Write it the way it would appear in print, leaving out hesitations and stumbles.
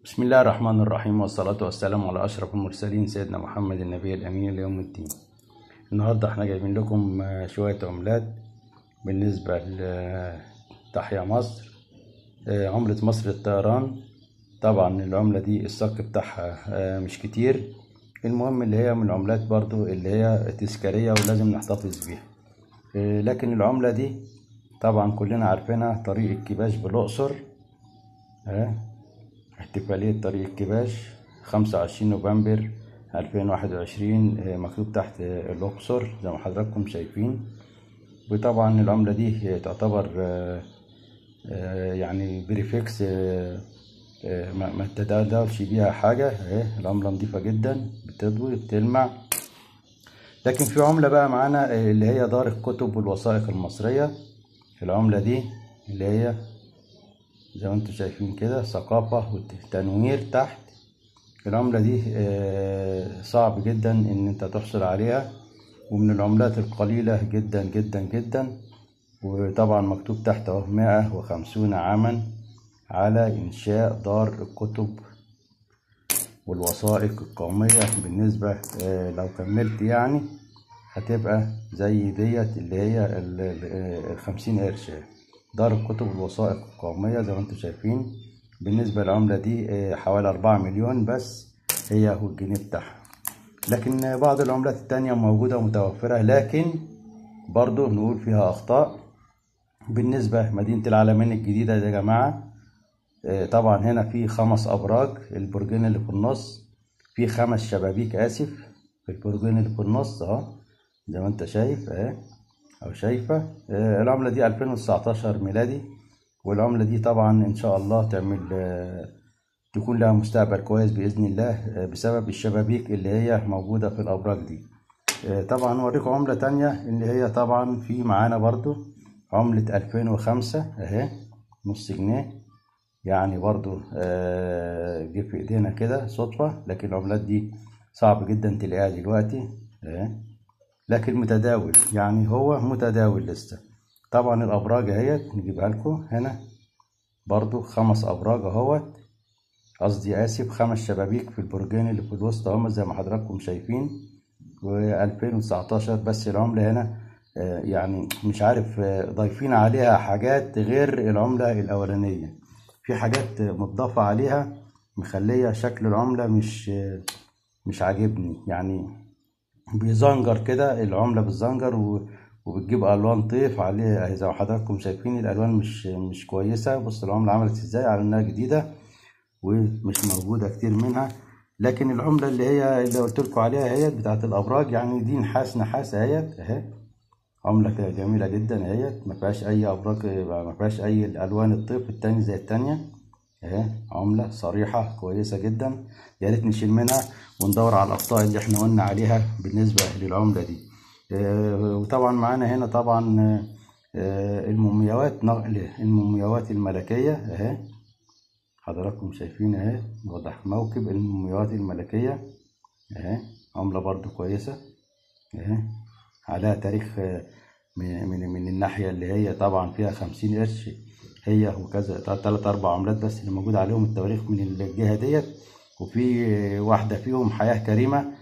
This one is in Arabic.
بسم الله الرحمن الرحيم، والصلاة والسلام على أشرف المرسلين سيدنا محمد النبي الأمين ليوم الدين. النهاردة احنا جايبين لكم شوية عملات بالنسبة لتحيا مصر. عملة مصر للطيران. طبعا العملة دي الصك بتاعها مش كتير، المهم اللي هي من العملات برضو اللي هي تذكارية ولازم نحتفظ بيها. لكن العملة دي طبعا كلنا عارفينها، طريق الكباش بالأقصر. احتفالية طريق الكباش 25 نوفمبر 2021، مكتوب تحت الأقصر زي ما حضراتكم شايفين. وطبعا العملة دي تعتبر يعني بريفكس، ما تتداولش بيها حاجة. العملة نظيفة جدا، بتضوي بتلمع. لكن في عملة بقى معانا اللي هي دار الكتب والوثائق المصرية. العملة دي اللي هي زي ما انتم شايفين كده، ثقافة وتنوير تحت. العملة دي صعب جدا ان انت تحصل عليها، ومن العملات القليلة جدا جدا جدا. وطبعا مكتوب تحت اهو 150 عاما على انشاء دار الكتب والوثائق القومية. بالنسبة لو كملت يعني هتبقى زي ديت اللي هي 50 قرش. دار الكتب والوثائق القومية زي ما انتم شايفين. بالنسبة للعملة دي حوالي 4 مليون بس، هي هو الجنيه بتاعها. لكن بعض العملات التانية موجودة ومتوفرة، لكن برضو نقول فيها أخطاء. بالنسبة مدينة العلمين الجديدة يا جماعة، طبعا هنا في 5 أبراج، البرجين اللي في النص في 5 شبابيك، آسف، في البرجين اللي في النص اهو زي ما انت شايف أو شايفة. العملة دي 2019 ميلادي، والعملة دي طبعا إن شاء الله تعمل تكون لها مستقبل كويس بإذن الله، بسبب الشبابيك اللي هي موجودة في الأبراج دي. طبعا نوريكم عملة تانية اللي هي طبعا في معانا برضو عملة 2005 اهي، نص جنيه يعني. برضو جه في ايدينا كده صدفة، لكن العملات دي صعب جدا تلاقيها دلوقتي لكن متداول، يعني هو متداول لسه. طبعا الأبراج اهيت نجيبها لكم هنا برضو 5 أبراج اهوت، قصدي آسف 5 شبابيك في البرجين اللي في الوسط هم زي ما حضراتكم شايفين. و2019 بس العملة هنا يعني مش عارف، ضايفين عليها حاجات غير العملة الأولانية، في حاجات مضافة عليها مخلية شكل العملة مش عاجبني يعني. بيزنجر كده العملة بالزنجر، وبتجيب ألوان طيف عليها زي ما حضراتكم شايفين. الألوان مش كويسة. بص العملة عملت ازاي على انها جديدة ومش موجودة كتير منها. لكن العملة اللي قلت لكم عليها اهيت بتاعت الأبراج، يعني دي نحاس اهيت اهي. عملة جميلة جدا اهيت، ما فيهاش أي أبراج، ما فيهاش أي الألوان الطيف التاني زي التانية اهي. عملة صريحة كويسة جدا، يا ريت نشيل منها وندور على الأخطاء اللي احنا قلنا عليها بالنسبة للعملة دي. وطبعا معانا هنا طبعا المومياوات، نقل المومياوات الملكية اهي، حضراتكم شايفين اهي، واضح موكب المومياوات الملكية اهي. عملة برضو كويسة اهي، عليها تاريخ من الناحية اللي هي طبعا فيها 50 قرش هي، وكذا 3 4 عملات بس اللي موجود عليهم التواريخ من الجهة ديت. وفي واحدة فيهم حياة كريمة